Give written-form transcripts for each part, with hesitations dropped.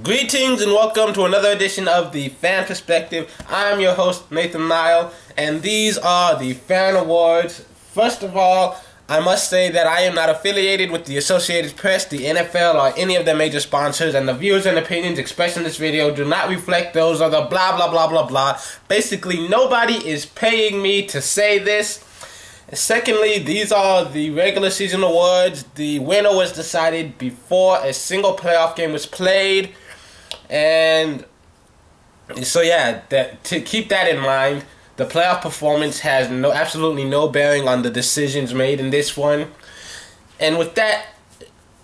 Greetings and welcome to another edition of the Fan Perspective. I'm your host, Nathan Nile, and these are the Fan Awards. First of all, I must say that I am not affiliated with the Associated Press, the NFL, or any of their major sponsors, and the views and opinions expressed in this video do not reflect those of the blah blah blah blah blah. Basically, nobody is paying me to say this. Secondly, these are the regular season awards. The winner was decided before a single playoff game was played. And so yeah, to keep that in mind, the playoff performance has absolutely no bearing on the decisions made in this one. And with that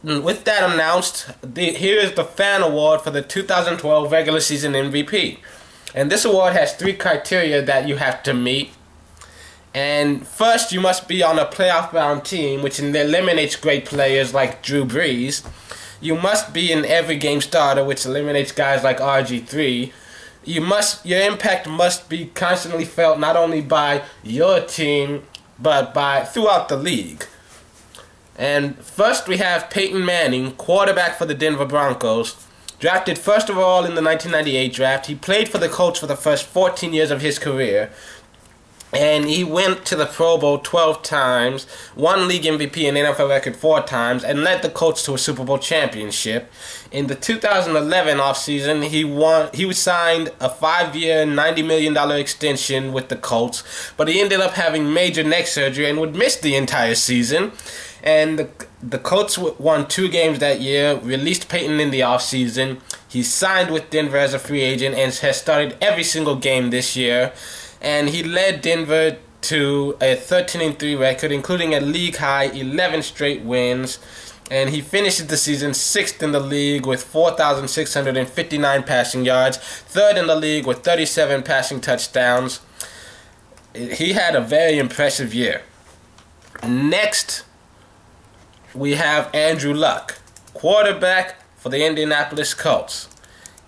announced, here is the Fan Award for the 2012 regular season MVP. And this award has 3 criteria that you have to meet. And first, you must be on a playoff-bound team, which eliminates great players like Drew Brees. You must be an every-game starter, which eliminates guys like RG3. Your impact must be constantly felt not only by your team, but throughout the league. And first, we have Peyton Manning, quarterback for the Denver Broncos. Drafted first overall in the 1998 draft, he played for the Colts for the first 14 years of his career. And he went to the Pro Bowl 12 times, won league MVP and NFL record 4 times, and led the Colts to a Super Bowl championship. In the 2011 offseason, he was signed a 5-year, $90 million extension with the Colts, but he ended up having major neck surgery and would miss the entire season. And the Colts won 2 games that year, released Peyton in the offseason. He signed with Denver as a free agent and has started every single game this year. And he led Denver to a 13-3 record, including a league-high 11 straight wins. And he finishes the season 6th in the league with 4,659 passing yards, 3rd in the league with 37 passing touchdowns. He had a very impressive year. Next, we have Andrew Luck, quarterback for the Indianapolis Colts.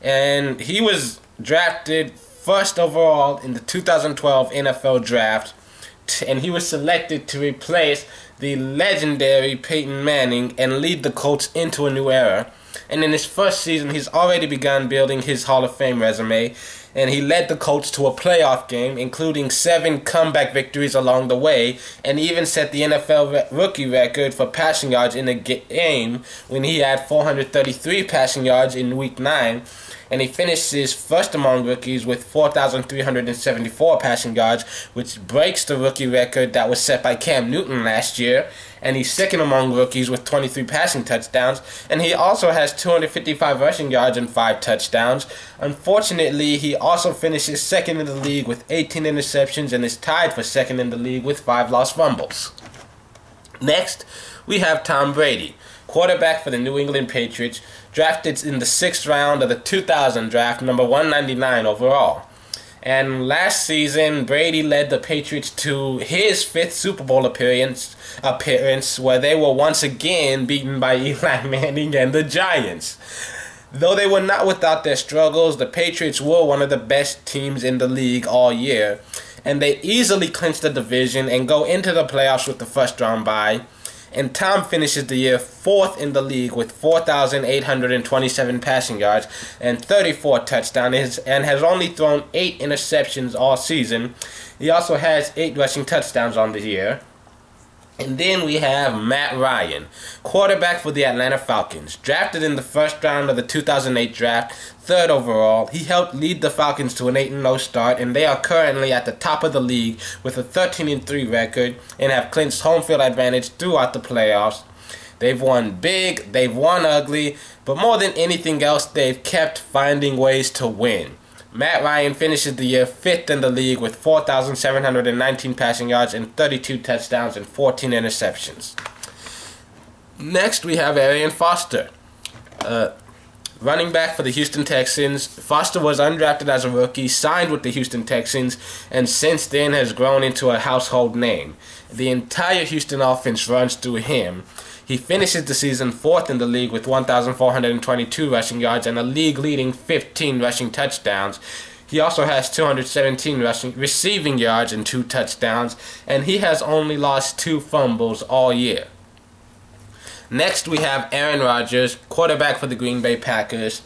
And he was drafted first overall in the 2012 NFL Draft, and he was selected to replace the legendary Peyton Manning and lead the Colts into a new era. And in his first season, he's already begun building his Hall of Fame resume, and he led the Colts to a playoff game, including 7 comeback victories along the way, and even set the NFL rookie record for passing yards in a game when he had 433 passing yards in Week 9. And he finishes first among rookies with 4,374 passing yards, which breaks the rookie record that was set by Cam Newtown last year. And he's second among rookies with 23 passing touchdowns. And he also has 255 rushing yards and 5 touchdowns. Unfortunately, he also finishes second in the league with 18 interceptions and is tied for second in the league with 5 lost fumbles. Next, we have Tom Brady, quarterback for the New England Patriots, drafted in the 6th round of the 2000 draft, number 199 overall. And last season, Brady led the Patriots to his 5th Super Bowl appearance, where they were once again beaten by Eli Manning and the Giants. Though they were not without their struggles, the Patriots were one of the best teams in the league all year, and they easily clinched the division and go into the playoffs with the first round bye. And Tom finishes the year 4th in the league with 4,827 passing yards and 34 touchdowns, and has only thrown 8 interceptions all season. He also has 8 rushing touchdowns on the year. And then we have Matt Ryan, quarterback for the Atlanta Falcons. Drafted in the 1st round of the 2008 draft, 3rd overall, he helped lead the Falcons to an 8-0 start, and they are currently at the top of the league with a 13-3 record and have clinched home field advantage throughout the playoffs. They've won big, they've won ugly, but more than anything else, they've kept finding ways to win. Matt Ryan finishes the year 5th in the league with 4,719 passing yards and 32 touchdowns and 14 interceptions. Next, we have Arian Foster, running back for the Houston Texans. Foster was undrafted as a rookie, signed with the Houston Texans, and since then has grown into a household name. The entire Houston offense runs through him. He finishes the season 4th in the league with 1,422 rushing yards and a league-leading 15 rushing touchdowns. He also has 217 receiving yards and 2 touchdowns, and he has only lost 2 fumbles all year. Next, we have Aaron Rodgers, quarterback for the Green Bay Packers.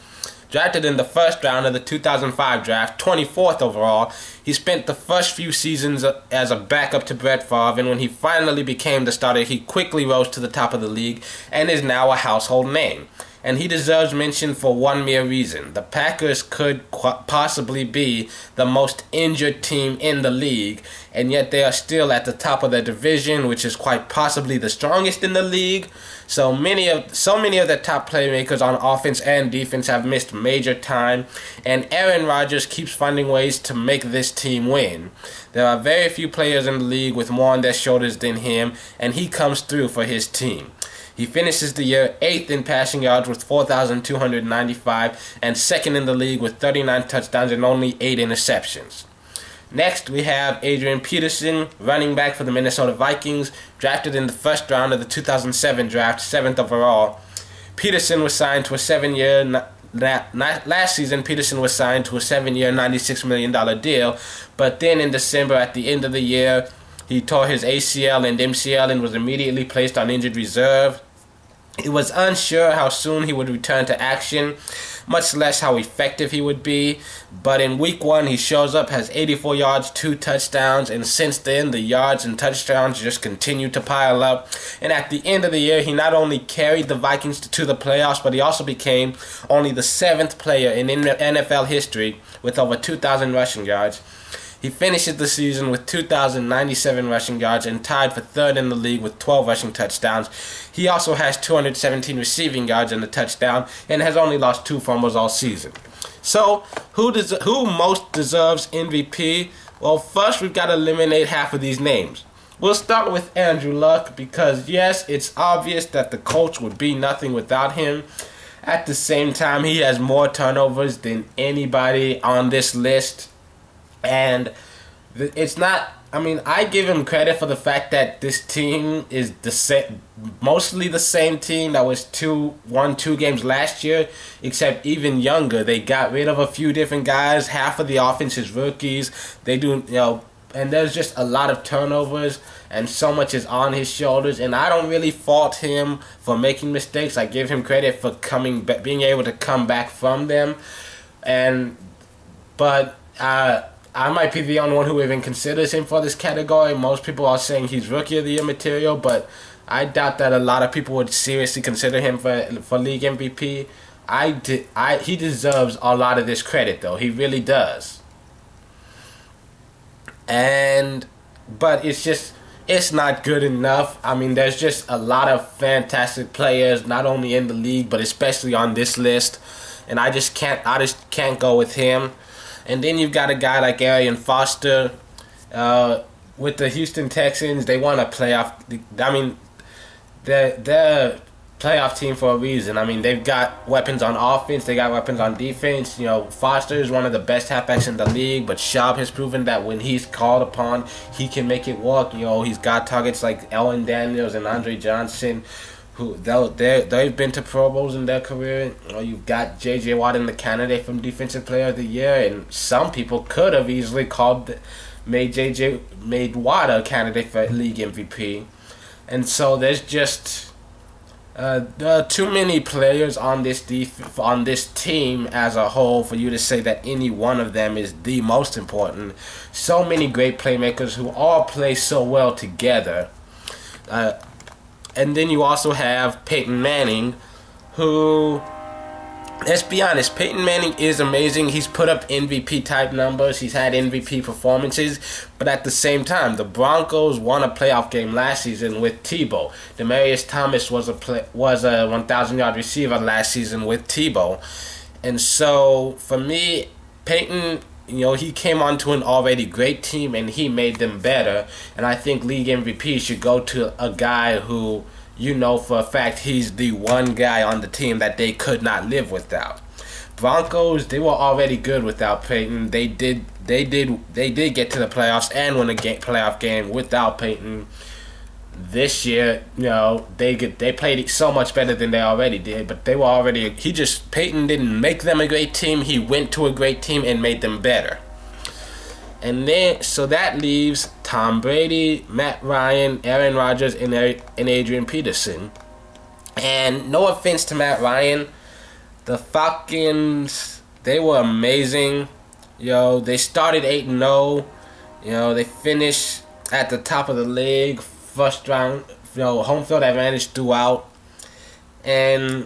Drafted in the first round of the 2005 draft, 24th overall, he spent the first few seasons as a backup to Brett Favre, and when he finally became the starter, he quickly rose to the top of the league and is now a household name. And he deserves mention for one mere reason. The Packers could possibly be the most injured team in the league, and yet they are still at the top of their division, which is quite possibly the strongest in the league. So many of the top playmakers on offense and defense have missed major time, and Aaron Rodgers keeps finding ways to make this team win. There are very few players in the league with more on their shoulders than him, and he comes through for his team. He finishes the year 8th in passing yards with 4,295 and 2nd in the league with 39 touchdowns and only 8 interceptions. Next, we have Adrian Peterson, running back for the Minnesota Vikings, drafted in the first round of the 2007 draft, 7th overall. Peterson was signed to a 7-year last season. Peterson was signed to a 7-year, $96 million deal, but then in December, at the end of the year, he tore his ACL and MCL and was immediately placed on injured reserve. He was unsure how soon he would return to action, much less how effective he would be. But in week 1, he shows up, has 84 yards, 2 touchdowns, and since then, the yards and touchdowns just continue to pile up. And at the end of the year, he not only carried the Vikings to the playoffs, but he also became only the 7th player in NFL history with over 2,000 rushing yards. He finishes the season with 2,097 rushing yards and tied for 3rd in the league with 12 rushing touchdowns. He also has 217 receiving yards and a touchdown and has only lost 2 fumbles all season. So, who most deserves MVP? Well, first we've got to eliminate half of these names. We'll start with Andrew Luck because, yes, it's obvious that the Colts would be nothing without him. At the same time, he has more turnovers than anybody on this list. And it's not, I mean, I give him credit for the fact that this team is mostly the same team that won 2 games last year, except even younger. They got rid of a few different guys. Half of the offense is rookies. They do, and there's just a lot of turnovers, and so much is on his shoulders. And I don't really fault him for making mistakes. I give him credit for being able to come back from them. But I might be the only one who even considers him for this category. Most people are saying he's Rookie of the Year material, but I doubt that a lot of people would seriously consider him for league MVP. He deserves a lot of this credit, though. He really does. But it's not good enough. I mean, there's just a lot of fantastic players, not only in the league, but especially on this list. And I just can't go with him. And then you've got a guy like Arian Foster with the Houston Texans. They won a playoff. I mean, they're a playoff team for a reason. I mean, they've got weapons on offense. They got weapons on defense. Foster is one of the best halfbacks in the league, but Schaub has proven that when he's called upon, he can make it work. He's got targets like Ellen Daniels and Andre Johnson, who they've been to Pro Bowls in their career. You've got J.J. Watt in the candidate for Defensive Player of the Year, and some people could have easily made Watt a candidate for league MVP. And so there's just there are too many players on this team as a whole for you to say that any one of them is the most important. So many great playmakers who all play so well together. And then you also have Peyton Manning, who, let's be honest, Peyton Manning is amazing. He's put up MVP-type numbers. He's had MVP performances. But at the same time, the Broncos won a playoff game last season with Tebow. Demaryius Thomas was a 1,000-yard receiver last season with Tebow. And so, for me, Peyton, he came onto an already great team and he made them better. And I think league MVP should go to a guy who, for a fact he's the one guy on the team that they could not live without. Broncos, they were already good without Peyton. They did get to the playoffs and win a playoff game without Peyton. This year, they played so much better than they already did, but they were already. Peyton didn't make them a great team. He went to a great team and made them better. And then, so that leaves Tom Brady, Matt Ryan, Aaron Rodgers, and Adrian Peterson. And no offense to Matt Ryan, The Falcons, they were amazing. They started 8-0. They finished at the top of the league, first round. Home field advantage throughout. But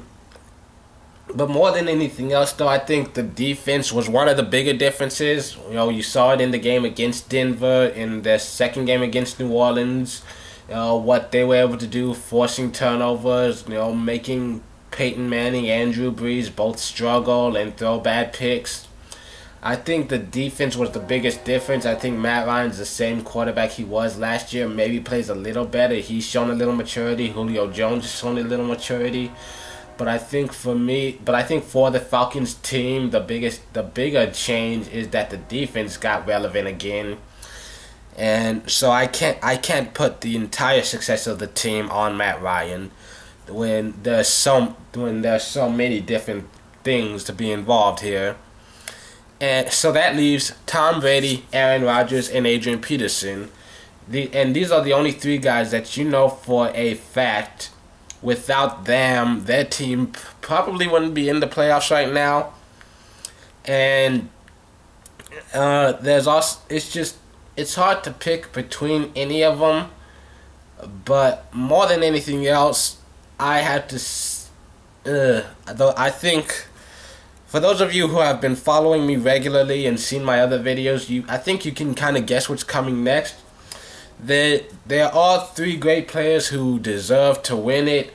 more than anything else, though, I think the defense was one of the bigger differences. You saw it in the game against Denver, in their second game against New Orleans. What they were able to do, forcing turnovers, making Peyton Manning and Drew Brees both struggle and throw bad picks. I think the defense was the biggest difference. I think Matt Ryan's the same quarterback he was last year. Maybe plays a little better. He's shown a little maturity. Julio Jones has shown a little maturity. But I think for the Falcons team, the bigger change is that the defense got relevant again. And so I can't put the entire success of the team on Matt Ryan when there's so many different things to be involved here. And so that leaves Tom Brady, Aaron Rodgers, and Adrian Peterson. And these are the only three guys that for a fact, without them, their team probably wouldn't be in the playoffs right now. And it's hard to pick between any of them. But more than anything else, I have to. I think, for those of you who have been following me regularly and seen my other videos, I think you can kind of guess what's coming next. There are three great players who deserve to win it,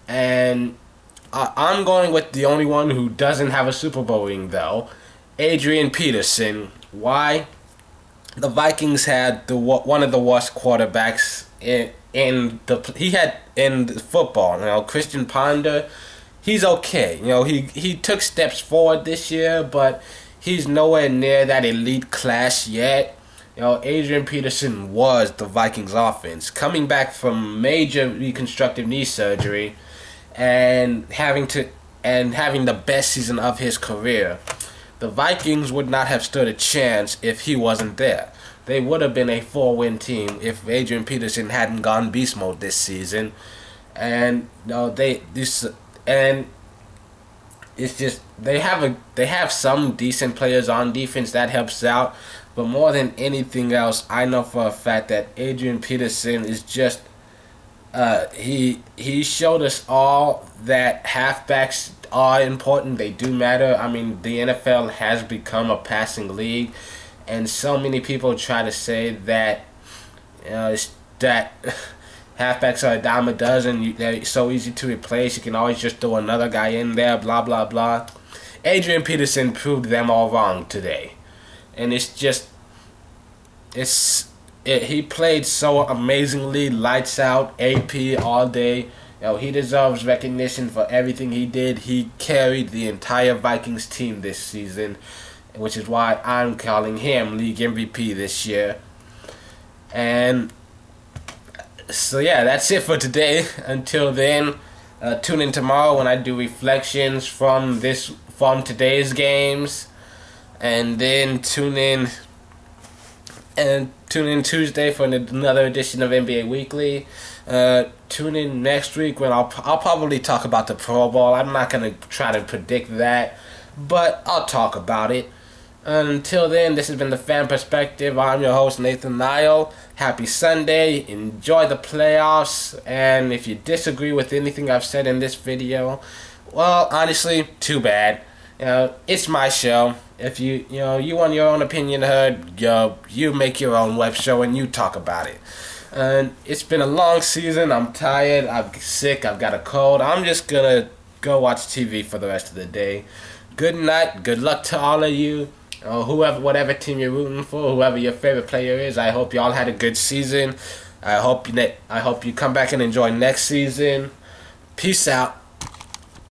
and I'm going with the only one who doesn't have a Super Bowl ring, though, Adrian Peterson. Why? The Vikings had one of the worst quarterbacks in football. Christian Ponder, he's okay. He took steps forward this year, but he's nowhere near that elite class yet. Adrian Peterson was the Vikings offense, coming back from major reconstructive knee surgery and having the best season of his career. The Vikings would not have stood a chance if he wasn't there. They would have been a 4-win team if Adrian Peterson hadn't gone beast mode this season. And they have some decent players on defense that helps out. But more than anything else, I know for a fact that Adrian Peterson is just he showed us all that halfbacks are important. They do matter. I mean, the NFL has become a passing league, and so many people try to say that that halfbacks are a dime a dozen. They're so easy to replace. You can always just throw another guy in there. Blah blah blah. Adrian Peterson proved them all wrong today. And he played so amazingly, lights out, AP all day. He deserves recognition for everything he did. He carried the entire Vikings team this season, which is why I'm calling him league MVP this year. And so yeah, that's it for today. Until then, tune in tomorrow when I do reflections from today's games. And then tune in Tuesday for another edition of NBA Weekly. Tune in next week when I'll probably talk about the Pro Bowl. I'm not going to try to predict that, but I'll talk about it. Until then, this has been the Fan Perspective. I'm your host, Nathan Nile. Happy Sunday. Enjoy the playoffs. And if you disagree with anything I've said in this video, well, honestly, too bad. It's my show. If you want your own opinion heard, you make your own web show and you talk about it. And it's been a long season. I'm tired. I'm sick. I've got a cold. I'm just gonna go watch TV for the rest of the day. Good night. Good luck to all of you. Whatever team you're rooting for, whoever your favorite player is. I hope y'all had a good season. I hope you come back and enjoy next season. Peace out.